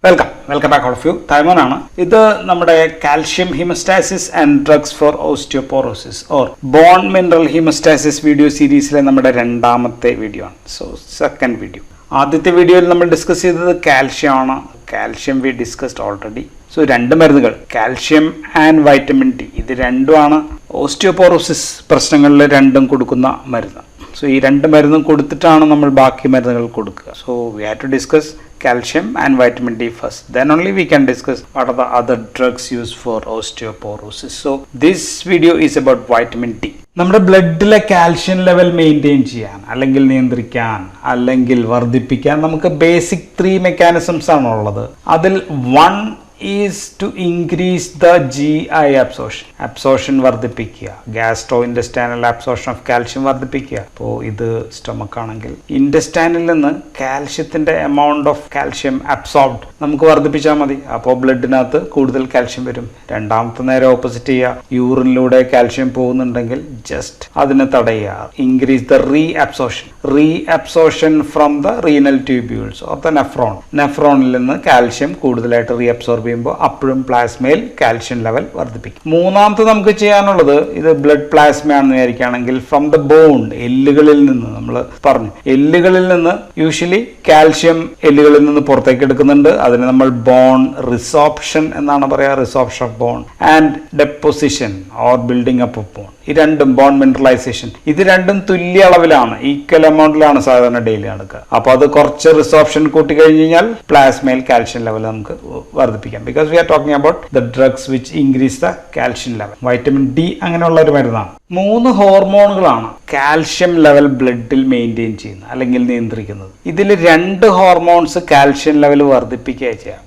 Welcome back all of you. Taiwan ഇത് നമ്മുടെ calcium homeostasis and drugs for osteoporosis or bone mineral homeostasis video സീരീസിലെ നമ്മുടെ രണ്ടാമത്തെ video ആണ്. So second video. ആദ്യത്തെ വീഡിയോയിൽ നമ്മൾ ഡിസ്കസ് ചെയ്തത് കാൽഷ്യം ആണ്. Calcium we discussed already. So രണ്ട് മരുന്നുകൾ കാൽഷ്യം ആൻഡ് വൈറ്റമിൻ ഡി ഇത് രണ്ടുമാണ് ഓസ്റ്റിയോപോറോസിസ് പ്രശ്നങ്ങളിൽ രണ്ടും കൊടുക്കുന്ന മരുന്ന്. സോ ഈ രണ്ട് മരുന്നും കൊടുത്തിട്ടാണ് നമ്മൾ ബാക്കി മരുന്നുകൾ കൊടുക്കുക. So we have to discuss calcium and vitamin D first, then only we can discuss what are the other drugs used for osteoporosis. So this video is about vitamin D. നമ്മുടെ ബ്ലഡിലെ calcium level maintain ചെയ്യാൻ അല്ലെങ്കിൽ നിയന്ത്രിക്കാൻ അല്ലെങ്കിൽ വർദ്ധിപ്പിക്കാൻ നമുക്ക് basic 3 mechanisms ആണ് ഉള്ളത്. അതിൽ one is to increase the GI absorption വർദ്ധിപ്പിക്കുക, gastro intestinal absorption of calcium വർദ്ധിപ്പിക്കുക. അപ്പോൾ ഇത് സ്റ്റൊമക്ക് ആണെങ്കിൽ ഇൻഡസ്റ്റൈനിൽ നിന്ന് കാൽഷ്യത്തിന്റെ എമൗണ്ട് ഓഫ് കാൽഷ്യം അബ്സോർബ്ഡ് നമുക്ക് വർദ്ധിപ്പിച്ചാൽ മതി. അപ്പോൾ ബ്ലഡിനകത്ത് കൂടുതൽ കാൽഷ്യം വരും. രണ്ടാമത്തെ നേരെ ഓപ്പോസിറ്റ് ചെയ്യുക, യൂറിനിലൂടെ കാൽഷ്യം പോകുന്നുണ്ടെങ്കിൽ ജസ്റ്റ് അതിനെ തടയുക. Increase the reabsorption from the renal tubules or the നെഫ്രോണിൽ നിന്ന് കാൽഷ്യം കൂടുതലായിട്ട് റീഅബ്സോർബ് ചെയ്യുമ്പോൾ അപ്പോഴും പ്ലാസ്മയിൽ കാൽഷ്യം ലെവൽ വർദ്ധിപ്പിക്കും. മൂന്നാമത്തെ നമുക്ക് ചെയ്യാനുള്ളത്, ഇത് ബ്ലഡ് പ്ലാസ്മയാണെന്ന് വിചാരിക്കുകയാണെങ്കിൽ ഫ്രം ദ ബോൺ, എല്ലുകളിൽ നിന്ന് നമ്മൾ പറഞ്ഞു, എല്ലുകളിൽ നിന്ന് യൂഷ്വലി കാൽഷ്യം എല്ലുകളിൽ നിന്ന് പുറത്തേക്ക് എടുക്കുന്നുണ്ട്. അതിന് നമ്മൾ ബോൺ റിസോർപ്ഷൻ എന്നാണ് പറയുക, resorption of bone and deposition or building up of bone. ഈ രണ്ടും ബോൺ മിനറലൈസേഷൻ, ഇത് രണ്ടും തുല്യ അളവിലാണ്, ഈക്വൽ എമൗണ്ടിലാണ് സാധാരണ ഡെയിലി നടക്കുക. അപ്പോൾ അത് കുറച്ച് റിസോർപ്ഷൻ കൂട്ടി കഴിഞ്ഞ് കഴിഞ്ഞാൽ പ്ലാസ്മയിൽ കാൽഷ്യം ലെവൽ നമുക്ക് വർദ്ധിപ്പിക്കാം. Because we are talking about the drugs which increase the calcium level. Vitamin D അങ്ങനെയുള്ള ഒരു മരുന്നാണ്. 3 ഹോർമോണുകളാണ് കാൽഷ്യം ലെവൽ ബ്ലഡിൽ മെയിൻറ്റെയിൻ ചെയ്യുന്നത് അല്ലെങ്കിൽ നിയന്ത്രിക്കുന്നത്. ഇതിൽ 2 ഹോർമോൺസ് കാൽഷ്യം ലെവൽ വർദ്ധിപ്പിക്കുക ചെയ്യുക.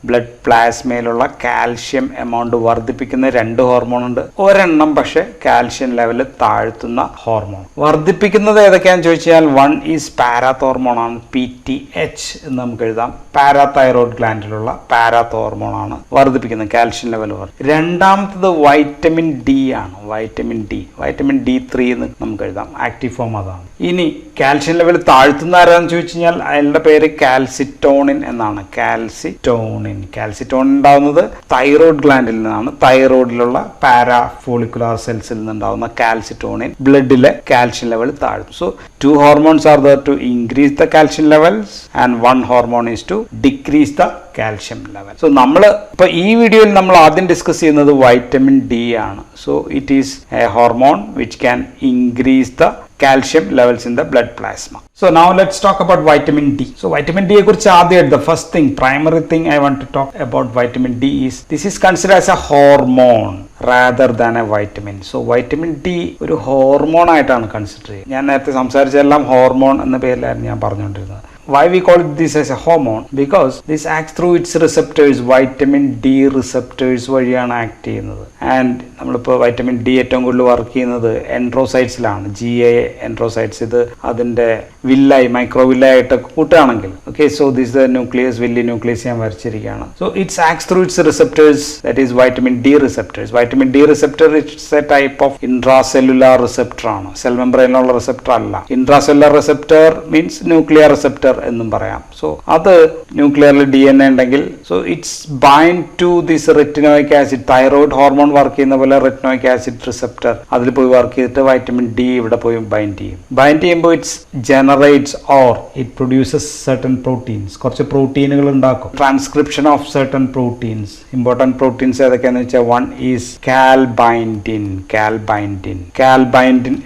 ബ്ലഡ് പ്ലാസ്മയിലുള്ള കാൽഷ്യം എമൗണ്ട് വർദ്ധിപ്പിക്കുന്ന 2 ഹോർമോൺ ഉണ്ട്. ഒരെണ്ണം പക്ഷെ കാൽഷ്യം ലെവൽ താഴ്ത്തുന്ന ഹോർമോൺ. വർദ്ധിപ്പിക്കുന്നത് ഏതൊക്കെയാണെന്ന് ചോദിച്ചാൽ വൺ ഈസ് പാരാത്ത് ഹോർമോൺ ആണ്, PTH എന്ന് നമുക്ക് എഴുതാം. പാരാതൈറോയ്ഡ് ഗ്ലാൻഡിലുള്ള പാരാത്ത് ഹോർമോൺ ആണ് വർദ്ധിപ്പിക്കുന്നത് കാൽഷ്യം ലെവൽ. രണ്ടാമത്തത് വൈറ്റമിൻ ഡി ആണ്. വൈറ്റമിൻ D3 എന്ന് നമുക്ക് എഴുതാം, ആക്റ്റീവ് ഫോം അതാണ്. ഇനി കാൽഷ്യം ലെവൽ താഴ്ത്തുന്ന ആരാന്ന് ചോദിച്ചു കഴിഞ്ഞാൽ അയാളുടെ പേര് കാൽസിറ്റോണിൻ എന്നാണ്. കാൽസിറ്റോണിൻ ഉണ്ടാവുന്നത് തൈറോയ്ഡ് ഗ്ലാൻഡിൽ നിന്നാണ്. തൈറോയിഡിലുള്ള പാരാഫോളിക്കുലാർ സെൽസിൽ നിന്നുണ്ടാവുന്ന കാൽസിറ്റോണിൻ ബ്ലഡിലെ കാൽഷ്യം ലെവൽ താഴ്ത്തും. So 2 hormones are there to increase the calcium levels and 1 hormone is to decrease the calcium level. So നമ്മൾ ഇപ്പോൾ ഈ വീഡിയോയിൽ നമ്മൾ ആദ്യം ഡിസ്കസ് ചെയ്യുന്നത് വൈറ്റമിൻ ഡി ആണ്. So it is A hormone which can increase the calcium levels in the blood plasma. So now let's talk about vitamin D. So vitamin D കുറിച്ച് ആദ്യം the first thing, primary thing I want to talk about vitamin D is this is considered as a hormone rather than a vitamin. So vitamin D ഒരു hormone ആയിട്ടാണ് consider ചെയ്യുന്നത്. ഞാൻ നേരത്തെ സംസാരിച്ചെല്ലാം hormone എന്ന പേരിലായിരുന്നു ഞാൻ പറഞ്ഞുകൊണ്ടിരുന്നത്. Why we call this as a hormone? Because this acts through its receptors. vitamin D receptors വഴിയാണ് ആക്ട് ചെയ്യുന്നത്. ആൻഡ് നമ്മളിപ്പോൾ വൈറ്റമിൻ ഡി ഏറ്റവും കൂടുതൽ വർക്ക് ചെയ്യുന്നത് എൻട്രോസൈറ്റ്സിലാണ്. GA എൻട്രോസൈറ്റ്സ്, ഇത് അതിൻ്റെ മൈക്രോവില്ലായിട്ട് കൂട്ടുകയാണെങ്കിൽ okay. So this the nucleus, വലിയ ന്യൂക്ലിയസ് ഞാൻ വരച്ചിരിക്കുകയാണ്. So it's acts through its receptors, that is vitamin D receptors. Vitamin D receptor it's a type of intracellular receptor ആണ്, സെൽ മെംബ്രെയിനിലുള്ള റിസെപ്റ്റർ അല്ല. Intracellular receptor means nuclear receptor എന്നും പറയാം. So അത് ന്യൂക്ലിയറിൽ DNA ഉണ്ടെങ്കിൽ so it's bind to this retinoic acid. Thyroid hormone work ചെയ്യുന്ന പോലെ റെറ്റിനോയിക് ആസിഡ് റിസെപ്റ്റർ അതിൽ പോയി വർക്ക് ചെയ്തിട്ട് വൈറ്റമിൻ ഡി ഇവിടെ പോയി ബൈൻഡ് ചെയ്യുമ്പോൾ it's generates or it produces certain proteins. കുറച്ച് പ്രോട്ടീനുകൾ ഉണ്ടാക്കും. Transcription of certain proteins. Important proteins ഏതൊക്കെയാണെന്ന് വെച്ചാൽ വൺ ഈസ് കാൽബൈൻഡിൻ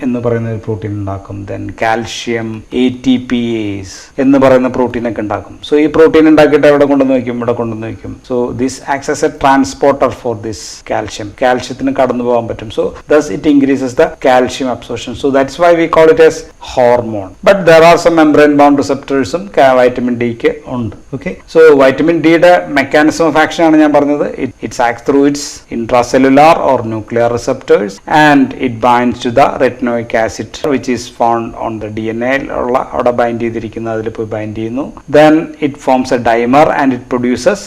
എന്ന് പറയുന്ന ഒരു പ്രോട്ടീൻ ഉണ്ടാക്കും. ദെൻ കാൽഷ്യം ATPase എന്ന് പറയുന്ന പ്രോട്ടീൻ ഒക്കെ ഉണ്ടാക്കും. സോ ഈ പ്രോട്ടീൻ ഉണ്ടാക്കിയിട്ട് ഇവിടെ കൊണ്ടുവന്ന് വയ്ക്കും. So this acts as a transporter for this കാൽഷ്യത്തിന് കടന്നു പോകാൻ പറ്റും. So thus it increases the calcium absorption. So that's why we call it as hormone. But there are some membrane bound റിസെപ്റ്റേഴ്സും വൈറ്റമിൻ ഡിക്ക് ഉണ്ട്. ഓക്കെ. സോ വൈറ്റമിൻ ഡിയുടെ mechanism of action ആണ് ഞാൻ പറഞ്ഞത്. It's act through its intracellular or nuclear receptors and it binds to the retinoic acid which is found on the DNA ഉള്ള അവിടെ bind ചെയ്തിരിക്കുന്ന അതിൽ പോയി ബൈൻഡ് ചെയ്യുന്നു. Then it forms a dimer and it produces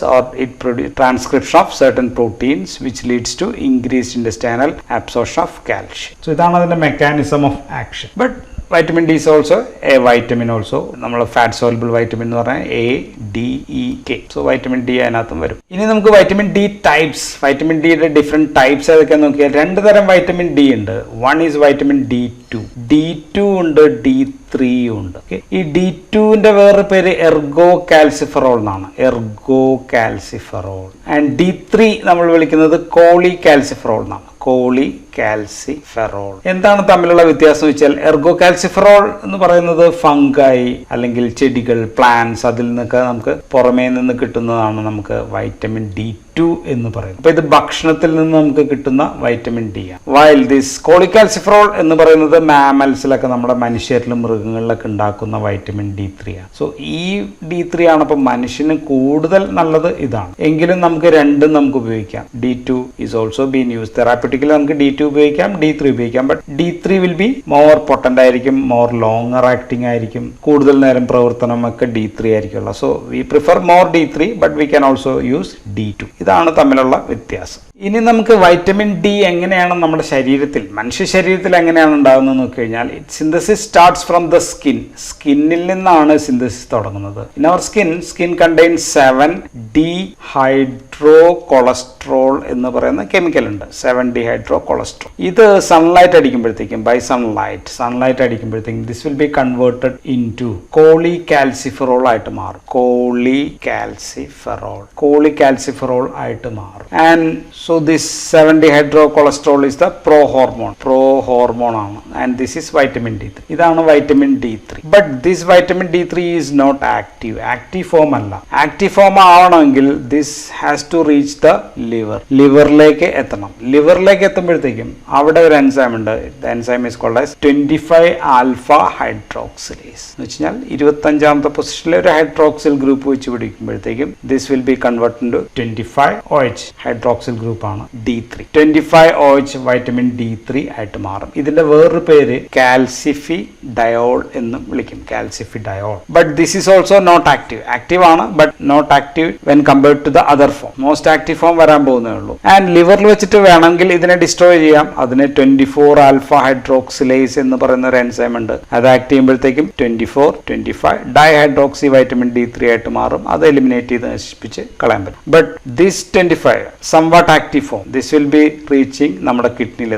transcription of certain proteins which leads to increased intestinal absorption of calcium. So ഇതാണ് അതിന്റെ mechanism of action. But vitamin D is also A vitamin also. നമ്മൾ fat soluble vitamin എന്ന് പറഞ്ഞാൽ ADEK. So vitamin D അതിനകത്തും വരും. ഇനി നമുക്ക് vitamin D types, vitamin ഡിയുടെ ഡിഫറെന്റ് ടൈപ്സ് ഏതൊക്കെ നോക്കിയാൽ 2 തരം വൈറ്റമിൻ ഡി ഉണ്ട്. വൺ ഈസ് വൈറ്റമിൻ D2 ഉണ്ട്, D3 ഉണ്ട്. ഈ D2ന്റെ വേറെ പേര് എർഗോ കാൽസിഫറോൾ എന്നാണ്. Ergo calciferol. ആൻഡ് D3 നമ്മൾ വിളിക്കുന്നത് കോളി കാൽസിഫറോൾ എന്നാണ്. കോളി കാൽസിഫെറോൾ. എന്താണ് തമ്മിലുള്ള വ്യത്യാസം വെച്ചാൽ എർഗോ കാൽസിഫെറോൾ എന്ന് പറയുന്നത് ഫംഗൈ അല്ലെങ്കിൽ ചെടികൾ, പ്ലാന്റ്സ്, അതിൽ നിന്നൊക്കെ നമുക്ക് പുറമേ നിന്ന് കിട്ടുന്നതാണ് നമുക്ക് വൈറ്റമിൻ D2 എന്ന് പറയുന്നത്. അപ്പൊ ഇത് ഭക്ഷണത്തിൽ നിന്ന് നമുക്ക് കിട്ടുന്ന വൈറ്റമിൻ ഡി ആണ്. വൈൽ ദിസ് കോളിക്കാൽസിഫെറോൾ എന്ന് പറയുന്നത് മാമൽസിലൊക്കെ, നമ്മുടെ മനുഷ്യരിലും മൃഗങ്ങളിലൊക്കെ ഉണ്ടാക്കുന്ന വൈറ്റമിൻ D3 ആണ്. സോ ഈ D3 ആണ് അപ്പൊ മനുഷ്യന് കൂടുതൽ നല്ലത് ഇതാണ്. എങ്കിലും നമുക്ക് രണ്ടും നമുക്ക് ഉപയോഗിക്കാം. D2 is also been use therapeutically. നമുക്ക് D2 ഉപയോഗിക്കാം, D3 ഉപയോഗിക്കാം. But D3 will be more potent ആയിരിക്കും, മോർ ലോങ്ങർ ആക്ടിങ് ആയിരിക്കും, കൂടുതൽ നേരം പ്രവർത്തനം ഒക്കെ D3 ആയിരിക്കുമല്ലോ. So we prefer more D3 but we can also use D2. ഇതാണ് തമ്മിലുള്ള വ്യത്യാസം. ഇനി നമുക്ക് വൈറ്റമിൻ ഡി എങ്ങനെയാണ് നമ്മുടെ ശരീരത്തിൽ, മനുഷ്യ ശരീരത്തിൽ എങ്ങനെയാണ് ഉണ്ടാകുന്നത് നോക്കി കഴിഞ്ഞാൽ synthesis starts from the skin. സ്കിന്നിൽ നിന്നാണ് സിന്തസിസ് തുടങ്ങുന്നത്. In our skin contains 7-dehydrocholesterol എന്ന് പറയുന്ന കെമിക്കൽ ഉണ്ട്. 7-dehydrocholesterol. ഇത് സൺലൈറ്റ് അടിക്കുമ്പോഴത്തേക്കും, ബൈ സൺലൈറ്റ് അടിക്കുമ്പോഴത്തേക്കും this will be converted into cholecalciferol ആയിട്ട് മാറും. കോളികാൽസിഫെറോൾ ആയിട്ട് മാറും. And so this 7-dehydrocholesterol is the pro-hormone ആണ്. and this is vitamin D3. ഇതാണ് vitamin D3. but this vitamin D3 is not active form അല്ല. active form ആവണമെങ്കിൽ this has to reach the liverലേക്ക് എത്തണം. ലിവറിലേക്ക് എത്തുമ്പോഴത്തേക്കും അവിടെ ഒരു എൻസൈം ഉണ്ട്. the enzyme is called as 25-alpha hydroxylase. എന്ന് വെച്ചാൽ 25ാമത്തെ പൊസിഷനിൽ ഒരു ഹൈഡ്രോക്സിൽ ഗ്രൂപ്പ് വെച്ച് പിടിക്കുമ്പോഴത്തേക്കും this will be converted into 25OH hydroxyl group ആണ് D3. 25OH വൈറ്റമിൻ D3 ആയിട്ട് മാറും. ഇതിന്റെ വേറൊരു പേര് കാൽസിഫിഡയോൾ എന്ന് വിളിക്കും. Calcifediol. But this is also not active ആണ്, but not active when compared to the other form. Most active form വരാൻ പോകുന്നേ ഉള്ളൂ. ആൻഡ് ലിവറിൽ വെച്ചിട്ട് വേണമെങ്കിൽ ഇതിനെ ഡിസ്ട്രോയ് ചെയ്യാം. അതിന് 24-alpha hydroxylase എന്ന് പറയുന്ന ഒരു എൻസൈം ഉണ്ട്. അത് ആക്ട് ചെയ്യുമ്പോഴത്തേക്കും 24-25 ഡൈഹൈഡ്രോക്സി വൈറ്റമിൻ D3 ആയിട്ട് മാറും. അത് എലിമിനേറ്റ് ചെയ്ത് നശിപ്പിച്ച് കളയാൻ പറ്റും. But this 25 somewhat active form, this will B reaching നമ്മുടെ കിഡ്നിയിൽ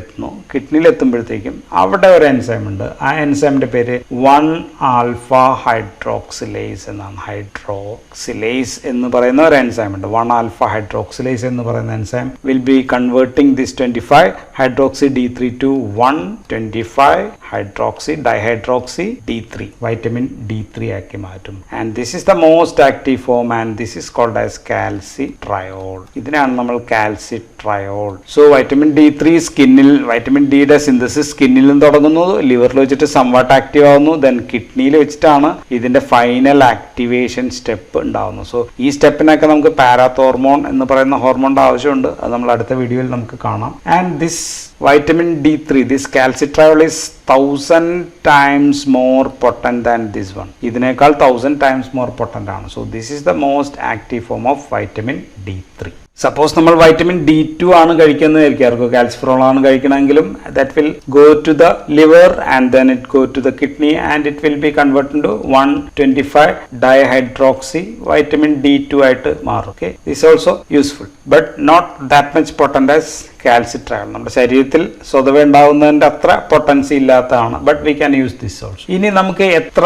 എത്തുമ്പോഴത്തേക്കും അവിടെ ഒരു എൻസൈം ഉണ്ട്. ആ എൻസൈമിന്റെ പേര് 1-alpha hydroxylase എന്നാണ്. ഹൈഡ്രോക്സിലേസ് എന്ന് പറയുന്ന ഒരു എൻസൈം ഉണ്ട്. 1-alpha hydroxylase എന്ന് പറയുന്ന enzyme will be converting this 25 hydroxy D3 to 1-25 hydroxy dihydroxy D3 vitamin D3 ആക്കി മാറ്റും. And this is the most active form and this is called as calcitriol. ഇതിനാണ് നമ്മൾ കാൽസിട്രയോൾ. സോ വൈറ്റമിൻ D3 സ്കിന്നിൽ, vitamin ഡിയുടെ synthesis സ്കിന്നിൽ നിന്ന് തുടങ്ങുന്നു, ലിവറിൽ വെച്ചിട്ട് സംവാട്ട് ആക്റ്റീവ് ആവുന്നു, ദെൻ കിഡ്നിയിൽ വെച്ചിട്ടാണ് ഇതിന്റെ ഫൈനൽ ആക്ടിവേഷൻ സ്റ്റെപ്പ് ഉണ്ടാവുന്നു. സോ ഈ സ്റ്റെപ്പിനൊക്കെ നമുക്ക് പാരാത്തോർമോൺ എന്ന് പറയുന്ന ഹോർമോണിന്റെ ആവശ്യമുണ്ട്. അത് നമ്മൾ അടുത്ത വീഡിയോയിൽ നമുക്ക് കാണാം. And this vitamin D3, this calcitriol is 1000 times more potent than this one. ഇതിനേക്കാൾ 1000 times more potent ആണ്. So this is the most active form of vitamin D3. Suppose നമ്മൾ വൈറ്റമിൻ D2 ആണ് കഴിക്കുന്നതായിരിക്കും, കാൽസിഫെറോൾ ആണ് കഴിക്കണമെങ്കിലും that will go to the liver and then it go to the kidney and it will be converted to 1-25 dihydroxy vitamin D2 ആയിട്ട് മാറും. Okay, this also useful but not that much potent as calcitriol. നമ്മുടെ ശരീരത്തിൽ സ്വതവേ ഉണ്ടാവുന്നതിന്റെ അത്ര potency ഇല്ലാത്തതാണ്. But we can use this also. ഇനി നമുക്ക് എത്ര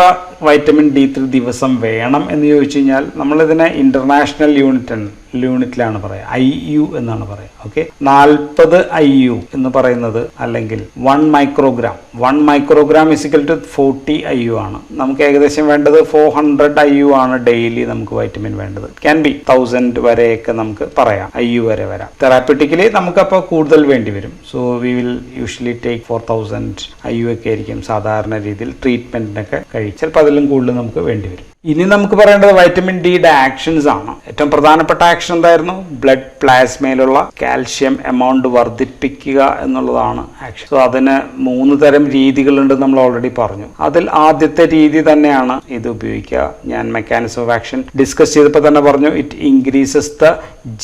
വൈറ്റമിൻ D3 ദിവസം വേണം എന്ന് ചോദിച്ചു കഴിഞ്ഞാൽ നമ്മളിതിനെ ഇന്റർനാഷണൽ യൂണിറ്റിലാണ് പറയുക, IU എന്നാണ് പറയുക. ഓക്കെ, 40 IU എന്ന് പറയുന്നത് അല്ലെങ്കിൽ 1 മൈക്രോഗ്രാം ഇസിക്കൽ ടു 40 IU ആണ്. നമുക്ക് ഏകദേശം വേണ്ടത് 400 IU ആണ് ഡെയിലി നമുക്ക് വൈറ്റമിൻ വേണ്ടത്. ക്യാൻ ബി 1000 വരെയൊക്കെ നമുക്ക് പറയാം, IU വരെ വരാം. തെറാപ്യൂട്ടിക്കലി നമുക്കപ്പോൾ കൂടുതൽ വേണ്ടി വരും. So we will usually take 4000 IU ഒക്കെ ആയിരിക്കും സാധാരണ രീതിയിൽ ട്രീറ്റ്മെന്റിനൊക്കെ കഴിയും. ചിലപ്പോൾ അതിലും കൂടുതൽ നമുക്ക് വേണ്ടി വരും. ഇനി നമുക്ക് പറയേണ്ടത് വൈറ്റമിൻ ഡിയുടെ ആക്ഷൻസ് ആണ്. ഏറ്റവും പ്രധാനപ്പെട്ട ആക്ഷൻ എന്തായിരുന്നു? ബ്ലഡ് പ്ലാസ്മയിലുള്ള കാൽഷ്യം എമൗണ്ട് വർദ്ധിപ്പിക്കുക എന്നുള്ളതാണ് ആക്ഷൻ. സോ അതിന് 3 തരം രീതികളുണ്ട്, നമ്മൾ ഓൾറെഡി പറഞ്ഞു. അതിൽ ആദ്യത്തെ രീതി തന്നെയാണ് ഇത് ഉപയോഗിക്കുക. ഞാൻ മെക്കാനിസം ഓഫ് ആക്ഷൻ ഡിസ്കസ് ചെയ്തപ്പോൾ തന്നെ പറഞ്ഞു, it increases the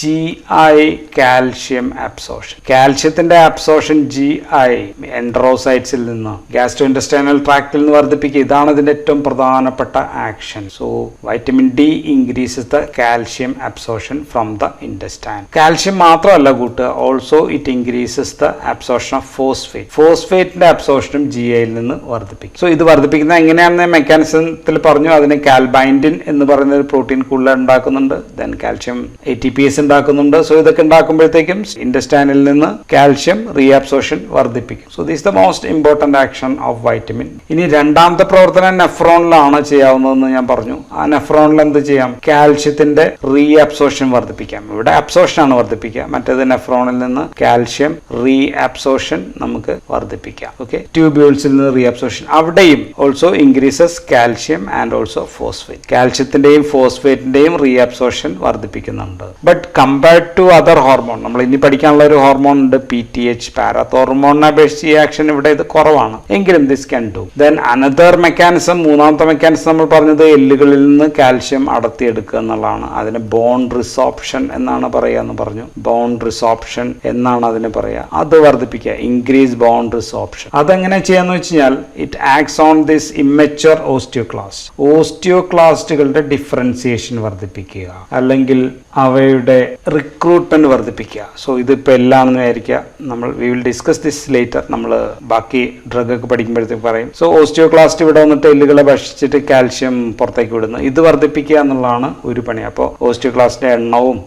GI calcium absorption. കാൽഷ്യത്തിന്റെ അബ്സോർഷൻ GI എൻഡറോസൈറ്റ്സിൽ നിന്ന് ഗ്യാസ്ട്രോ ഇൻറ്റസ്റ്റൈനൽ ട്രാക്റ്റിൽ നിന്ന് വർദ്ധിപ്പിക്കുക. ഇതാണ് ഇതിന്റെ ഏറ്റവും പ്രധാനപ്പെട്ട action. So vitamin D increases the calcium absorption from the intestine. Calcium മാത്രമല്ല കൂട്ടുക, also it increases the absorption of phosphate. ഫോസ്ഫേറ്റിന്റെ അബ്സോർഷനും GIയിൽ നിന്ന് വർദ്ധിപ്പിക്കും. സോ ഇത് വർദ്ധിപ്പിക്കുന്നത് എങ്ങനെയാണെന്ന് മെക്കാനിസത്തിൽ പറഞ്ഞു. അതിന് കാൽബൈൻഡിൻ എന്ന് പറയുന്ന ഒരു പ്രോട്ടീൻ കൂടുതൽ ഉണ്ടാക്കുന്നുണ്ട്. ദെൻ കാൽഷ്യം ATPase ഉണ്ടാക്കുന്നുണ്ട്. സോ ഇതൊക്കെ ഉണ്ടാക്കുമ്പോഴത്തേക്കും ഇൻറ്റസ്റ്റൈനിൽ നിന്ന് കാൽഷ്യം റീഅബ്സോർഷൻ വർദ്ധിപ്പിക്കും. So this the most important action of vitamin. ഇനി രണ്ടാമത്തെ പ്രവർത്തനം നെഫ്രോണിലാണ് ചെയ്യാവുന്നതെന്ന് ഞാൻ പറഞ്ഞു. ആ നെഫ്രോണിൽ എന്ത് ചെയ്യാം? കാൽഷ്യത്തിന്റെ റീഅബ്സോർഷൻ വർദ്ധിപ്പിക്കാം. ഇവിടെ അബ്സോർഷൻ ആണ് വർദ്ധിപ്പിക്കുക, മറ്റേത് നെഫ്രോണിൽ നിന്ന് കാൽഷ്യം റീഅബ്സോർഷൻ നമുക്ക് വർദ്ധിപ്പിക്കാം. ഓക്കെ, ട്യൂബ്യൂൾസിൽ നിന്ന് റീഅബ്സോർഷൻ, അവിടെയും also increases calcium and also phosphate. കാൽഷ്യത്തിന്റെയും ഫോസ്ഫേറ്റിന്റെയും റീഅബ്സോർഷൻ വർദ്ധിപ്പിക്കുന്നുണ്ട്. But compared to other hormone, നമ്മൾ ഇനി പഠിക്കാനുള്ള ഒരു ഹോർമോൺ ഉണ്ട് PTH, പാരാത്തോർമോണിനെ അപേക്ഷിച്ച് ഈ ആക്ഷൻ ഇവിടെ ഇത് കുറവാണ്. എങ്കിലും this can do. Then another mechanism, മൂന്നാമത്തെ മെക്കാനിസം നമ്മൾ പറഞ്ഞത് എല്ലുകളിൽ നിന്ന് കാൽഷ്യം അടർത്തിയെടുക്കുക എന്നുള്ളതാണ്. അതിന് ബോൺ റിസോപ്ഷൻ എന്നാണ് പറയുക എന്ന് പറഞ്ഞു. ബോൺ റിസോപ്ഷൻ എന്നാണ് അതിന് പറയുക. അത് വർദ്ധിപ്പിക്കുക, ഇൻക്രീസ് ബോൺ റിസോപ്ഷൻ. അതെങ്ങനെ ചെയ്യാന്ന് വെച്ച് കഴിഞ്ഞാൽ it acts on this immature osteoclast. ഓസ്റ്റിയോക്ലാസ്റ്റുകളുടെ ഡിഫറൻസിയേഷൻ വർദ്ധിപ്പിക്കുക, അല്ലെങ്കിൽ അവയുടെ റിക്രൂട്ട്മെന്റ് വർദ്ധിപ്പിക്കുക. സോ ഇതിപ്പോൾ എല്ലാണെന്ന് വിചാരിക്കുക. നമ്മൾ we will discuss this later. നമ്മൾ ബാക്കി ഡ്രഗ് ഒക്കെ പഠിക്കുമ്പോഴത്തേക്ക് പറയും. സോ ഓസ്റ്റിയോക്ലാസ്റ്റ് ഇവിടെ വന്നിട്ട് എല്ലുകളെ ഭക്ഷിച്ചിട്ട് കാൽഷ്യം പുറത്തേക്ക് വിടുന്നു. ഇത് വർദ്ധിപ്പിക്കുക എന്നുള്ളതാണ് ഒരു പണി. അപ്പോൾ ഓസ്റ്റിയോക്ലാസ്റ്റിന്റെ എണ്ണവും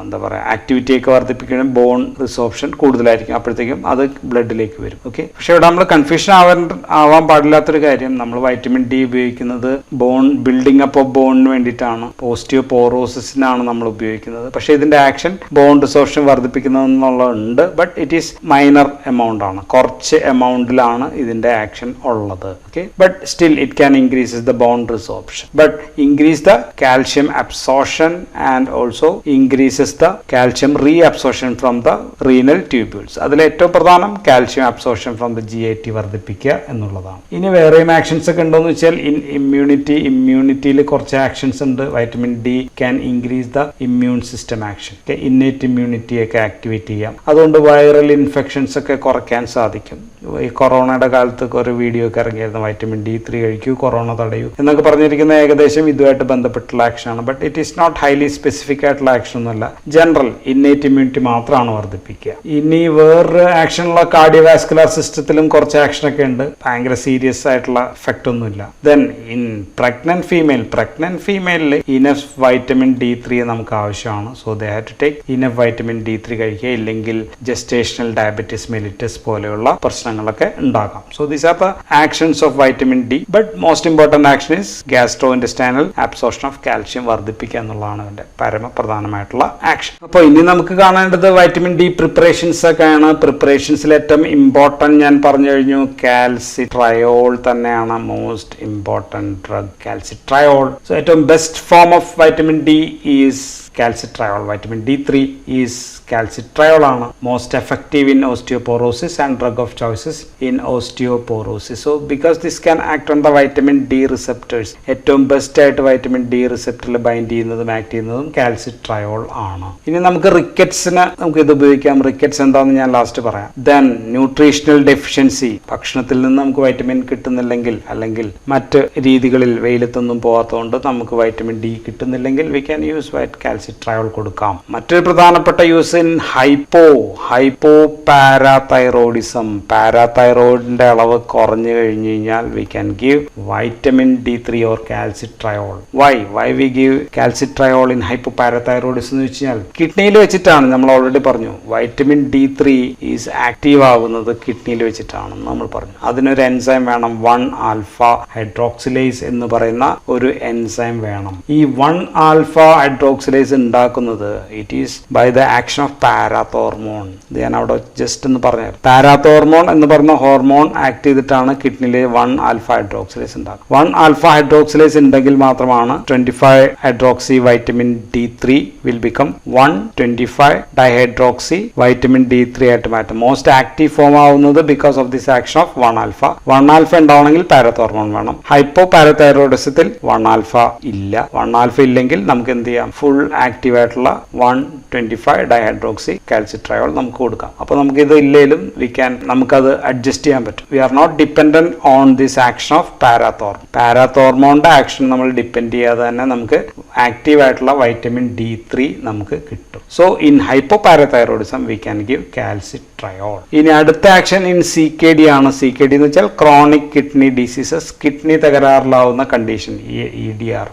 എന്താ പറയുക ആക്ടിവിറ്റിയൊക്കെ വർദ്ധിപ്പിക്കണം. ബോൺ റിസോപ്ഷൻ കൂടുതലായിരിക്കും. അപ്പോഴത്തേക്കും അത് ബ്ലഡിലേക്ക് വരും. ഓക്കെ, പക്ഷെ ഇവിടെ നമ്മൾ കൺഫ്യൂഷൻ ആവാൻ പാടില്ലാത്തൊരു കാര്യം, നമ്മൾ വൈറ്റമിൻ ഡി ഉപയോഗിക്കുന്നത് ബോൺ ബിൽഡിംഗ് അപ്പ് ഓഫ് ബോണിന് വേണ്ടിയിട്ടാണ്. ഓസ്റ്റിയോപോറോസിസിനാണ് നമ്മൾ ഉപയോഗിക്കുന്നത്. പക്ഷേ ഇതിന്റെ ആക്ഷൻ ബോൺ റിസോർഷൻ വർദ്ധിപ്പിക്കുന്നതെന്നുള്ളതുണ്ട്. But it is minor amount ആണ്, കുറച്ച് എമൗണ്ടിലാണ് ഇതിന്റെ ആക്ഷൻ ഉള്ളത്. Okay, but still it can increases the bone resorption, but increase the calcium absorption and also increases the calcium reabsorption from the renal tubules. അതിൽ ഏറ്റവും പ്രധാനം calcium absorption from the GIT വർദ്ധിപ്പിക്കുക എന്നുള്ളതാണ്. ഇനി വേറെയും ആക്ഷൻസ് ഒക്കെ ഉണ്ടോന്ന് വെച്ചാൽ ഇമ്മ്യൂണിറ്റിയിൽ കുറച്ച് ആക്ഷൻസ് ഉണ്ട്. Vitamin D can increase the immune system action. Innate ഇമ്മ്യൂണിറ്റിയൊക്കെ ആക്ടിവേറ്റ് ചെയ്യാം. അതുകൊണ്ട് വൈറൽ ഇൻഫെക്ഷൻസ് ഒക്കെ കുറയ്ക്കാൻ സാധിക്കും. ഈ കൊറോണയുടെ കാലത്ത് ഒരു വീഡിയോ ഒക്കെ ഇറങ്ങിയായിരുന്നു, വൈറ്റമിൻ D3 കഴിക്കൂ കൊറോണ തടയൂ എന്നൊക്കെ പറഞ്ഞിരിക്കുന്ന ഏകദേശം ഇതുമായിട്ട് ബന്ധപ്പെട്ടുള്ള ആക്ഷനാണ്. But it is not highly specific ആയിട്ടുള്ള ആക്ഷൻ ഒന്നുമല്ല. ജനറൽ ഇന്നേറ്റ് ഇമ്മ്യൂണിറ്റി മാത്രമാണ് വർദ്ധിപ്പിക്കുക. ഇനി വേറൊരു ആക്ഷനുള്ള കാർഡിയോവാസ്കുലർ സിസ്റ്റത്തിലും കുറച്ച് ആക്ഷനൊക്കെ ഉണ്ട്. ഭയങ്കര സീരിയസ് ആയിട്ടുള്ള എഫക്റ്റ് ഒന്നുമില്ല. ദെൻ ഇൻ പ്രഗ്നന്റ് ഫീമെയിലിൽ ഇനഫ് വൈറ്റമിൻ D3 നമുക്ക് ആവശ്യമാണ്. So they have to take enough vitamin D3 കഴിക്കുക. ഇല്ലെങ്കിൽ ജസ്റ്റേഷണൽ ഡയബറ്റിസ് മെലിറ്റസ് പോലെയുള്ള പ്രശ്നങ്ങളൊക്കെ ഉണ്ടാകാം. So these are the actions of vitamin D. But most important action is gastrointestinal absorption of calcium വർദ്ധിപ്പിക്കുക എന്നുള്ളതാണ് ഇതിന്റെ പരമപ്രധാനമായിട്ടുള്ള ആക്ഷൻ. അപ്പോൾ ഇനി നമുക്ക് കാണേണ്ടത് വൈറ്റമിൻ ഡി പ്രിപ്പറേഷൻസ് ഒക്കെയാണ്. പ്രിപ്പറേഷൻസിൽ ഏറ്റവും ഇമ്പോർട്ടന്റ് ഞാൻ പറഞ്ഞു കഴിഞ്ഞു, കാൽസിട്രയോൾ തന്നെയാണ് മോസ്റ്റ് ഇമ്പോർട്ടന്റ് ഡ്രഗ്, കാൽസിട്രയോൾ. സോ ഏറ്റവും best form of vitamin D is calcitriol. Vitamin D3 is calcitriol ആണ് most effective in osteoporosis and drug of choices in osteoporosis. So because this can act on the vitamin D receptors, ഏറ്റവും best ആയിട്ട് vitamin D റിസെപ്റ്ററിൽ bind ചെയ്യുന്നതും act ചെയ്യുന്നതും കാൽസിട്രയോൾ ആണ്. ഇനി നമുക്ക് റിക്കറ്റ്സിന് നമുക്ക് ഇത് ഉപയോഗിക്കാം. റിക്കറ്റ്സ് എന്താണെന്ന് ഞാൻ ലാസ്റ്റ് പറയാം. ദെൻ ന്യൂട്രീഷണൽ ഡെഫിഷ്യൻസി, ഭക്ഷണത്തിൽ നിന്ന് നമുക്ക് വൈറ്റമിൻ കിട്ടുന്നില്ലെങ്കിൽ, അല്ലെങ്കിൽ മറ്റ് രീതികളിൽ വെയിലത്തൊന്നും പോകാത്തതുകൊണ്ട് നമുക്ക് വൈറ്റമിൻ ഡി കിട്ടുന്നില്ലെങ്കിൽ വി ക്യാൻ യൂസ് കാൽസിട്രയോൾ കൊടുക്കാം. മറ്റൊരു പ്രധാനപ്പെട്ട യൂസ് ഇൻ ഹൈപ്പോ പാരാതൈറോയിഡിസം. പാരാതൈറോയിഡിന്റെ അളവ് കുറഞ്ഞു കഴിഞ്ഞു കഴിഞ്ഞാൽ we can give vitamin D3 or calcitriol. Why we give calcitriol in hypoparathyroidism എന്ന് വെച്ച് കഴിഞ്ഞാൽ കിഡ്നിയിൽ വെച്ചിട്ടാണ്. നമ്മൾ ഓൾറെഡി പറഞ്ഞു വൈറ്റമിൻ D3 ഈസ് ആക്റ്റീവ് ആകുന്നത് കിഡ്നിയിൽ വെച്ചിട്ടാണെന്ന് നമ്മൾ പറഞ്ഞു. അതിനൊരു എൻസൈം വേണം, 1-alpha hydroxylase എന്ന് പറയുന്ന ഒരു എൻസൈം വേണം. ഈ 1-alpha hydroxylase ഉണ്ടാക്കുന്നത് it is by the action of parathormone. ഇത് ഞാൻ അവിടെ ജസ്റ്റ് എന്ന് പറഞ്ഞു. പാരാതോർമോൺ എന്ന് പറയുന്ന ഹോർമോൺ ആക്ട് ചെയ്തിട്ടാണ് കിഡ്നിയിൽ 1-alpha hydroxylase ഉണ്ടാകുന്നത്. 1-alpha hydroxylase ഉണ്ടെങ്കിൽ മാത്രമാണ് 25 hydroxy vitamin D3 will become 125 dihydroxy vitamin D3 ആയിട്ട് മാറ്റും. മോസ്റ്റ് ആക്റ്റീവ് ഫോം ആവുന്നത് because of this action of 1-alpha. 1-alpha ഉണ്ടാവണമെങ്കിൽ പാരാതോർമോൺ വേണം. ഹൈപ്പോ പാരാതൈറോയിഡിസത്തിൽ 1-alpha ഇല്ല. 1-alpha ഇല്ലെങ്കിൽ നമുക്ക് എന്ത് ചെയ്യാം, ഫുൾ ആക്റ്റീവ് ആയിട്ടുള്ള 125 ഡൈഹൈഡ്രോക്സി കാൽസിട്രയോൾ നമുക്ക് കൊടുക്കാം. അപ്പോൾ നമുക്ക് ഇത് ഇല്ലെങ്കിലും നമുക്കത് അഡ്ജസ്റ്റ് ചെയ്യാൻ പറ്റും. We are not dependent on this action of പാരാതോർമോണിന്റെ ആക്ഷൻ നമ്മൾ ഡിപ്പെൻഡ് ചെയ്യാതെ തന്നെ നമുക്ക് ആക്റ്റീവ് ആയിട്ടുള്ള വൈറ്റമിൻ D3 നമുക്ക് കിട്ടും. So in hypoparathyroidism we can give calcitriol. ഇനി അടുത്ത ആക്ഷൻ ഇൻ CKD ആണ്. CKD എന്ന് വെച്ചാൽ ക്രോണിക് കിഡ്നി ഡിസീസസ്, കിഡ്നി തകരാറിലാവുന്ന condition, EDR,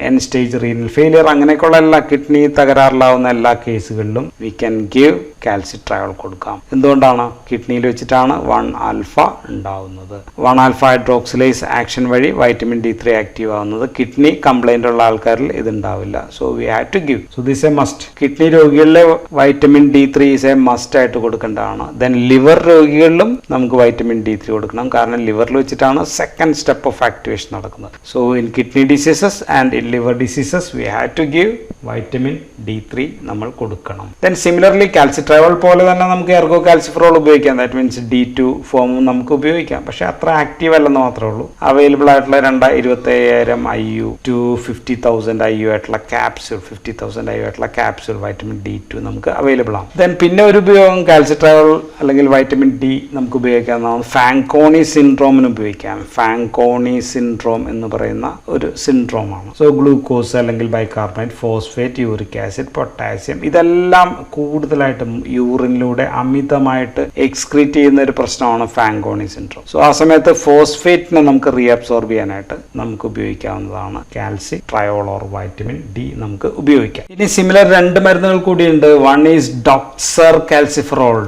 end stage renal failure, അങ്ങനെയൊക്കെയുള്ള എല്ലാ കിഡ്നി തകരാറിലാവുന്ന എല്ലാ കേസുകളിലും വി ക്യാൻ ഗിവ് കാൽസിട്രയോൾ കൊടുക്കാം. എന്തുകൊണ്ടാണ്? കിഡ്നിയിൽ വെച്ചിട്ടാണ് 1-ആൽഫ ഉണ്ടാവുന്നത്. 1-ആൽഫ ഹൈഡ്രോക്സിലേസ് ആക്ഷൻ വഴി വൈറ്റമിൻ D3 ആക്റ്റീവ് ആവുന്നത്. കിഡ്നി കംപ്ലൈന്റ് ഉള്ള ആൾക്കാരിൽ ഇത് ഉണ്ടാവില്ല. So we have to give. So this a must. Kidney രോഗികളിലെ vitamin D3 is a must ആയിട്ട് കൊടുക്കേണ്ടതാണ്. ദെൻ ലിവർ രോഗികളിലും നമുക്ക് വൈറ്റമിൻ D3 കൊടുക്കണം. കാരണം ലിവറിൽ വെച്ചിട്ടാണ് സെക്കൻഡ് സ്റ്റെപ്പ് ഓഫ് ആക്ടിവേഷൻ നടക്കുന്നത്. So in kidney diseases and in liver diseases we have to give vitamin D3 നമ്മൾ കൊടുക്കണം. ദെൻ സിമിലർലി കാൽസിട്രയോൾ പോലെ തന്നെ നമുക്ക് എർഗോ കാൽസിഫറോൾ ഉപയോഗിക്കാം. ദാറ്റ് മീൻസ് D2 ഫോമും നമുക്ക് ഉപയോഗിക്കാം. പക്ഷെ അത്ര ആക്റ്റീവ് അല്ലെന്ന് മാത്രമേ ഉള്ളൂ. അവൈലബിൾ ആയിട്ടുള്ള 25,000 IU to 50,000 IU ആയിട്ടുള്ള ക്യാപ്സ്യൂൾ, 50,000 IU ആയിട്ടുള്ള ക്യാപ്സ്യൂൾ വൈറ്റമിൻ D2 നമുക്ക് അവൈലബിൾ ആണ്. ദെൻ പിന്നെ ഒരു ഉപയോഗം കാൽസിട്രയോൾ അല്ലെങ്കിൽ വൈറ്റമിൻ D നമുക്ക് ഉപയോഗിക്കാവുന്നതാണ് ഫാങ്കോണി സിൻഡ്രോമിന് ഉപയോഗിക്കാം. ഫാങ്കോണി സിൻഡ്രോം എന്ന് പറയുന്ന ഒരു സിൻഡ്രോമാണ്. സോ ഗ്ലൂക്കോസ് അല്ലെങ്കിൽ bicarbonate, phosphate, uric acid, potassium, ഇതെല്ലാം കൂടുതലായിട്ടും യൂറിനിലൂടെ അമിതമായിട്ട് എക്സ്ക്രീറ്റ് ചെയ്യുന്ന ഒരു പ്രശ്നമാണ് ഫാങ്കോണി സിൻഡ്രോം. സോ ആ സമയത്ത് ഫോസ്ഫേറ്റിനെ നമുക്ക് റീഅബ്സോർബ് ചെയ്യാനായിട്ട് നമുക്ക് ഉപയോഗിക്കാവുന്നതാണ് കാൽസിട്രയോൾ ഓർ വൈറ്റമിൻ D നമുക്ക് ഉപയോഗിക്കാം. ഇനി സിമിലർ 2 മരുന്നുകൾ കൂടിയുണ്ട്. One is doxercalciferol.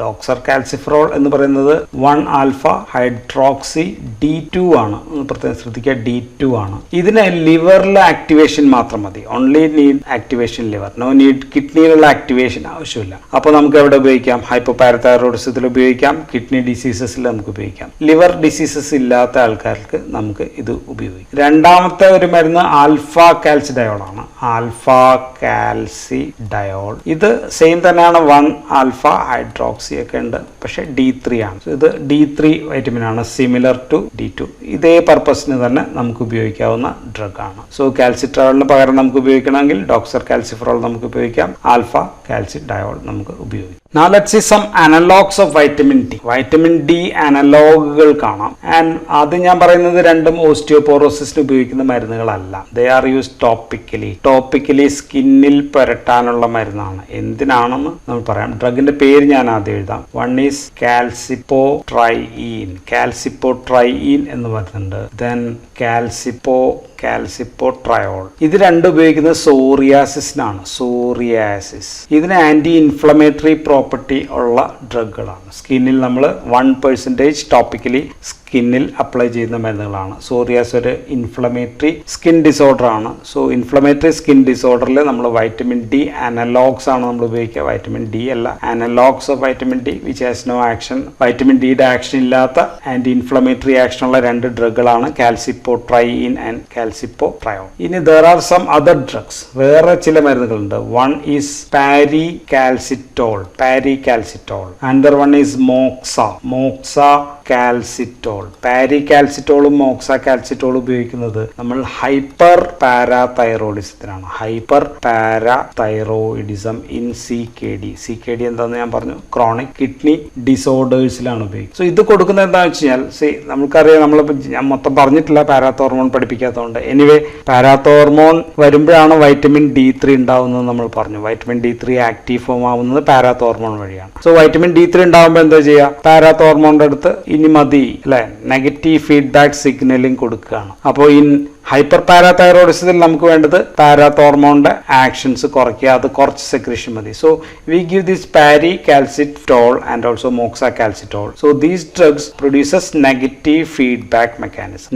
Doxercalciferol എന്ന് പറയുന്നത് 1-ആൽഫ ഹൈഡ്രോക്സി D2 ആണ്. പ്രത്യേകം ശ്രദ്ധിക്കുക, D2 ആണ്. ഇതിന് ലിവറിലെ ആക്ടിവേഷൻ മാത്രം മതി. Only need activation liver, no need കിഡ്നിയിലുള്ള ആക്ടിവേഷൻ ആവശ്യമില്ല. അപ്പോൾ നമുക്ക് എവിടെ ഉപയോഗിക്കാം? ഹൈപ്പോപാരാതൈറോയിഡിസത്തിൽ ഉപയോഗിക്കാം, കിഡ്നി ഡിസീസസിൽ നമുക്ക് ഉപയോഗിക്കാം. ലിവർ ഡിസീസസ് ഇല്ലാത്ത ആൾക്കാർക്ക് നമുക്ക് ഇത് ഉപയോഗിക്കാം. രണ്ടാമത്തെ ഒരു മരുന്ന് ആൽഫ കാൽസിഡയോൾ ആണ്. ആൽഫ കാൽസിഡയോൾ ഇത് സെയിം തന്നെയാണ്. 1-ആൽഫ ഹൈഡ്രോക്സി ഒക്കെ ഉണ്ട്, പക്ഷെ D3 ആണ്. ഇത് D3 വൈറ്റമിൻ ആണ്, സിമിലർ ടു D2. ഇതേ പർപ്പസിന് തന്നെ നമുക്ക് ഉപയോഗിക്കാവുന്ന ഡ്രഗ് ആണ്. സോ കാൽസിട്രയോളിന് പകരം നമുക്ക് ഉപയോഗിക്കണമെങ്കിൽ ഡോക്സർ കാൽസിഫറോൾ നമുക്ക് ഉപയോഗിക്കാം, ആൽഫ കാൽസിഡയോൾ നമുക്ക് ഉപയോഗിക്കാം. Now let's see some analogs of vitamin D. Vitamin D അനലോഗുകൾ കാണാം. ആൻഡ് അത് ഞാൻ പറയുന്നത് രണ്ടും ഓസ്റ്റിയോപോറോസിസിന് ഉപയോഗിക്കുന്ന മരുന്നുകളല്ല. ദേ ആർ യൂസ് ടോപ്പിക്കലി സ്കിന്നിൽ പുരട്ടാനുള്ള മരുന്നാണ്. എന്തിനാണെന്ന് നമ്മൾ പറയാം. ഡ്രഗിന്റെ പേര് ഞാൻ ആദ്യം എഴുതാം. വൺ ഈസ് കാൽസിപ്പോട്രൈൻ എന്ന് പറയുന്നുണ്ട്. ദെൻ കാൽസിപ്പോട്രയോൾ. ഇത് രണ്ടും ഉപയോഗിക്കുന്നത് സോറിയാസിസിനാണ്. ഇതിന് ആന്റി ഇൻഫ്ലമേറ്ററി പ്രോപ്പർട്ടി ഉള്ള ഡ്രഗുകളാണ്. സ്കിന്നിൽ നമ്മൾ 1% ടോപ്പിക്കലി സ്കിന്നിൽ അപ്ലൈ ചെയ്യുന്ന മരുന്നുകളാണ്. സോറിയാസ് ഒരു ഇൻഫ്ലമേറ്ററി സ്കിൻ ഡിസോർഡർ ആണ്. സോ ഇൻഫ്ലമേറ്ററി സ്കിൻ ഡിസോർഡറിൽ നമ്മൾ വൈറ്റമിൻ D അനലോഗ്സ് ആണ് നമ്മൾ ഉപയോഗിക്കുക. വൈറ്റമിൻ D അല്ല, analogs of vitamin D which has no action. Vitamin ഡിയുടെ ആക്ഷൻ ഇല്ലാത്ത ആന്റി ഇൻഫ്ലമേറ്ററി ആക്ഷൻ ഉള്ള 2 ഡ്രഗുകളാണ് കാൽസിപ്പോട്രൈൻ ആൻഡ് കാൽസിപ്പോട്രയോൾ. ഇനി there are some other drugs. വേറെ ചില മരുന്നുകളുണ്ട്. One is paricalcitol. Another one is maxacalcitol. പാരികാൽസിറ്റോളും മോക്സാകാൽസിറ്റോളും ഉപയോഗിക്കുന്നത് നമ്മൾ ഹൈപ്പർ പാരാതൈറോയിഡിസത്തിനാണ്. ഹൈപ്പർ പാരാതൈറോയിഡിസം ഇൻ CKD എന്താണെന്ന് ഞാൻ പറഞ്ഞു, ക്രോണിക് കിഡ്നി ഡിസോർഡേഴ്സിലാണ് ഉപയോഗിക്കുന്നത്. സോ ഇത് കൊടുക്കുന്നത് എന്താണെന്ന് വെച്ച് കഴിഞ്ഞാൽ, നമുക്കറിയാം, ഞാൻ മൊത്തം പറഞ്ഞിട്ടില്ല പാരാതോർമോൺ പഠിപ്പിക്കാത്തതുകൊണ്ട്. എനിവേ, പാരാതോർമോൺ വരുമ്പോഴാണ് വൈറ്റമിൻ D3 ഉണ്ടാവുന്നത് നമ്മൾ പറഞ്ഞു. വൈറ്റമിൻ D3 ആക്റ്റീവ് ഫോം ആവുന്നത് പാരാതോർമോൺ വഴിയാണ്. സോ വൈറ്റമിൻ D3 ഉണ്ടാവുമ്പോൾ എന്താ ചെയ്യുക? പാരാതോർമോണിന്റെ അടുത്ത് ഇനി മതി അല്ലെ, നെഗറ്റീവ് ഫീഡ്ബാക്ക് സിഗ്നലിംഗ് കൊടുക്കുകയാണ്. അപ്പോൾ ഹൈപ്പർ പാരാതൈറോയിഡിസത്തിൽ നമുക്ക് വേണ്ടത് പാരാതോർമോണിന്റെ ആക്ഷൻസ് കുറയ്ക്കുക, അത് കുറച്ച് സെക്രീഷൻ മതി. So we give this paricalcitol and also maxacalcitol. So these drugs produces negative feedback mechanism.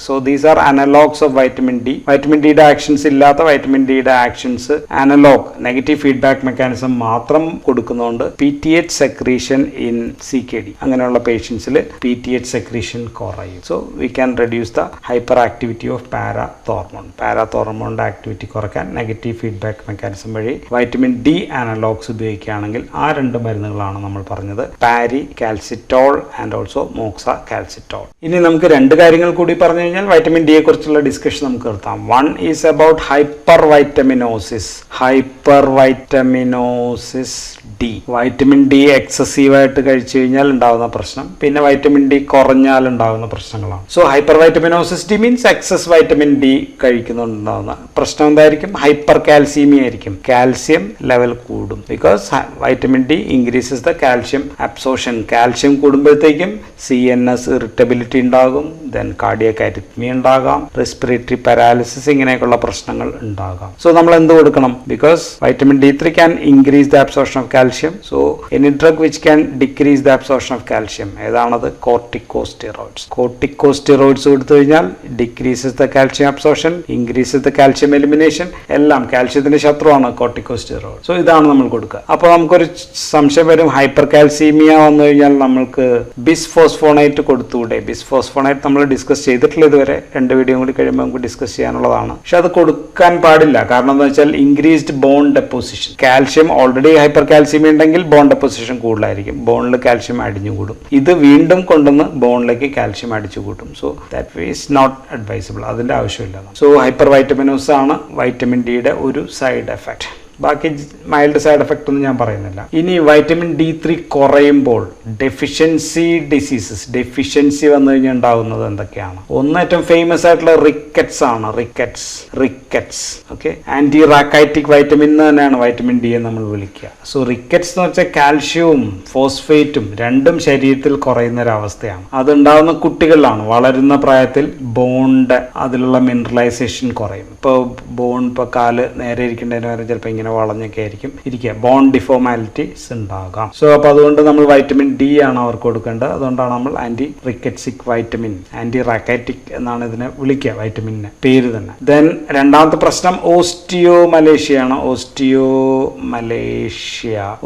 So these are analogues of vitamin D. Vitamin ഡിയുടെ ആക്ഷൻസ് ഇല്ലാത്ത വൈറ്റമിൻ ഡിയുടെ actions analogue negative feedback mechanism മാത്രം കൊടുക്കുന്നതുകൊണ്ട് PTH secretion in CKD അങ്ങനെയുള്ള പേഷ്യൻസിൽ PTH secretion കുറയും. So we can reduce the hyper activity of parathormone. പാരാതോർമോണിൻ്റെ activity കുറയ്ക്കാൻ നെഗറ്റീവ് ഫീഡ്ബാക്ക് മെക്കാനിസം വഴി വൈറ്റമിൻ ഡി അനലോഗ്സ് ഉപയോഗിക്കുകയാണെങ്കിൽ ആ 2 മരുന്നുകളാണ് നമ്മൾ പറഞ്ഞത്, പാരി കാൽസിറ്റോൾ ആൻഡ് ഓൾസോ മോക്സ കാൽസിറ്റോൾ. ഇനി നമുക്ക് 2 കാര്യങ്ങൾ കൂടി പറഞ്ഞു കഴിഞ്ഞാൽ വൈറ്റമിൻ ഡിയെ കുറിച്ചുള്ള ഡിസ്കഷൻ നമുക്ക് നിർത്താം. One is about hypervitaminosis. Hypervitaminosis D, vitamin D എക്സസീവായിട്ട് കഴിച്ചു കഴിഞ്ഞാൽ ഉണ്ടാകുന്ന പ്രശ്നം, പിന്നെ വൈറ്റമിൻ ഡി കുറഞ്ഞാൽ ഉണ്ടാകുന്ന പ്രശ്നങ്ങളാണ്. So hypervitaminosis D means excess vitamin D കഴിക്കുന്നുണ്ടാകുന്ന പ്രശ്നം എന്തായിരിക്കും? ഹൈപ്പർ കാൽസ്യമി ആയിരിക്കും. കാൽസ്യം ലെവൽ കൂടും. Because vitamin D increases the calcium absorption. Calcium കൂടുമ്പോഴത്തേക്കും CNS ഇറിറ്റബിലിറ്റി ഉണ്ടാകും, ദെൻ കാർഡിയക് അരിത്മി ഉണ്ടാകാം, റെസ്പിറേറ്ററി പാരാലിസിസ്, ഇങ്ങനെയൊക്കെയുള്ള പ്രശ്നങ്ങൾ ഉണ്ടാകാം. സോ നമ്മൾ എന്ത് കൊടുക്കണം? Because vitamin D3 can increase the absorption of calcium. So any drug which can decrease the absorption of calcium, ഏതാണത്? കോർട്ടിക്കോസ്റ്റെറോയിഡ്സ്. കോർട്ടിക്കോസ്റ്റെറോയിഡ്സ് കൊടുത്തു കഴിഞ്ഞാൽ decreases the calcium absorption, increases the calcium elimination, എല്ലാം കാൽഷ്യത്തിന്റെ ശത്രുവാണ് കോർട്ടിക്കോസ്റ്റെറോയിഡ്. സോ ഇതാണ് നമ്മൾ കൊടുക്കുക. അപ്പോൾ നമുക്കൊരു സംശയം വരും, ഹൈപ്പർ കാൽസീമിയ വന്നു കഴിഞ്ഞാൽ നമ്മൾക്ക് ബിസ്ഫോസ്ഫോണേറ്റ് കൊടുത്തൂടെ? ബിസ്ഫോസ്ഫോണേറ്റ് നമ്മൾ ഡിസ്കസ് ചെയ്തിട്ടില്ല ഇതുവരെ, 2 വീഡിയോ കൂടി കഴിയുമ്പോൾ നമുക്ക് ഡിസ്കസ് ചെയ്യാനുള്ളതാണ്. പക്ഷെ അത് കൊടുക്കാൻ പാടില്ല. കാരണം എന്താ വെച്ചാൽ increased bone deposition. Calcium already hypercalcaemia ഉണ്ടെങ്കിൽ ബോൺ ഡെപ്പോസിഷൻ കൂടുതലായിരിക്കും, ബോണിൽ കാൽഷ്യം അടിഞ്ഞുകൂടും. ഇത് വീണ്ടും കൊണ്ടുവന്ന് ബോണിലേക്ക് കാൽഷ്യം അടിച്ചു കൂട്ടും. So that is not advisable, അതിന്റെ ആവശ്യമില്ല. സോ ഹൈപ്പർ വൈറ്റമിനോസ് ആണ് വൈറ്റമിൻ ഡിയുടെ ഒരു സൈഡ് എഫക്റ്റ്. ബാക്കി മൈൽഡ് സൈഡ് എഫക്റ്റ് ഒന്നും ഞാൻ പറയുന്നില്ല. ഇനി വൈറ്റമിൻ D3 കുറയുമ്പോൾ ഡെഫിഷ്യൻസി ഡിസീസസ്, ഡെഫിഷ്യൻസി വന്നു കഴിഞ്ഞാൽ ഉണ്ടാകുന്നത് എന്തൊക്കെയാണ്? ഒന്ന് ഏറ്റവും ഫേമസ് ആയിട്ടുള്ള റിക്കറ്റ്സ് ആണ്. റിക്കറ്റ്സ് ഓക്കെ, ആന്റി റാക്കൈറ്റിക് വൈറ്റമിൻ എന്ന് തന്നെയാണ് വൈറ്റമിൻ ഡി എന്ന് നമ്മൾ വിളിക്കുക. സോ റിക്കറ്റ്സ് എന്ന് വെച്ചാൽ കാൽഷ്യവും ഫോസ്ഫേറ്റും രണ്ടും ശരീരത്തിൽ കുറയുന്ന ഒരു അവസ്ഥയാണ്. അതുണ്ടാകുന്ന കുട്ടികളിലാണ്. വളരുന്ന പ്രായത്തിൽ ബോണിന്റെ അതിലുള്ള മിനറലൈസേഷൻ കുറയും. ഇപ്പോൾ ബോൺ, ഇപ്പോൾ കാല് നേരെ ഇരിക്കേണ്ടതിന് പകരം ചിലപ്പോൾ ഇങ്ങനെ വളഞ്ഞൊക്കെ ആയിരിക്കും ഇരിക്കുക. ബോൺ ഡിഫോർമാലിറ്റീസ് ഉണ്ടാകാം. സോ അപ്പോൾ അതുകൊണ്ട് നമ്മൾ വൈറ്റമിൻ ഡി ആണ് അവർക്ക് കൊടുക്കേണ്ടത്. അതുകൊണ്ടാണ് നമ്മൾ ആന്റി റിക്കറ്റ്സിക് വൈറ്റമിൻ, ആന്റി റാക്കൈറ്റിക് എന്നാണ് ഇതിനെ വിളിക്കുക, വൈറ്റമിൻ്റെ പേര് തന്നെ. ദെൻ രണ്ടാമത്തെ പ്രശ്നം ഓസ്റ്റിയോമലേഷ്യ ആണ്.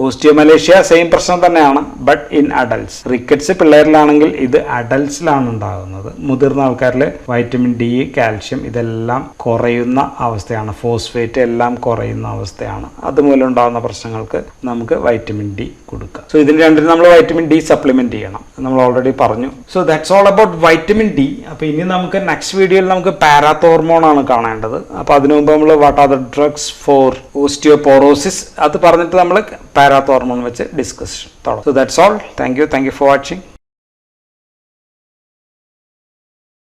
ഓസ്റ്റിയോമലേഷ്യ സെയിം പ്രശ്നം തന്നെയാണ്, ബട്ട് ഇൻ അഡൽട്സ്. റിക്കറ്റ്സ് പിള്ളേരിലാണെങ്കിൽ ഇത് അഡൽട്സിലാണ് ഉണ്ടാകുന്നത്. മുതിർന്ന ആൾക്കാരിൽ വൈറ്റമിൻ ഡി, കാൽഷ്യം ഇതെല്ലാം കുറയുന്ന അവസ്ഥയാണ്. ഫോസ്ഫേറ്റ് എല്ലാം കുറയുന്ന അവസ്ഥയാണ്. അതുമൂലം ഉണ്ടാകുന്ന പ്രശ്നങ്ങൾക്ക് നമുക്ക് വൈറ്റമിൻ ഡി കൊടുക്കുക. സോ ഇതിന് രണ്ടിനും നമ്മൾ വൈറ്റമിൻ ഡി സപ്ലിമെന്റ് ചെയ്യണം, നമ്മൾ ഓൾറെഡി പറഞ്ഞു. So that's all about vitamin D. അപ്പോൾ ഇനി നമുക്ക് നെക്സ്റ്റ് വീഡിയോയിൽ നമുക്ക് പാരാതോർമോൺ ആണ് കാണേണ്ടത്. അപ്പോൾ അതിനു മുമ്പ് നമ്മൾ what are the drugs for osteoporosis അത് പറഞ്ഞിട്ട് നമ്മൾ പാരാതോർമോൺ വെച്ച് ഡിസ്കസ് തുടങ്ങും. So that's all. Thank you for watching.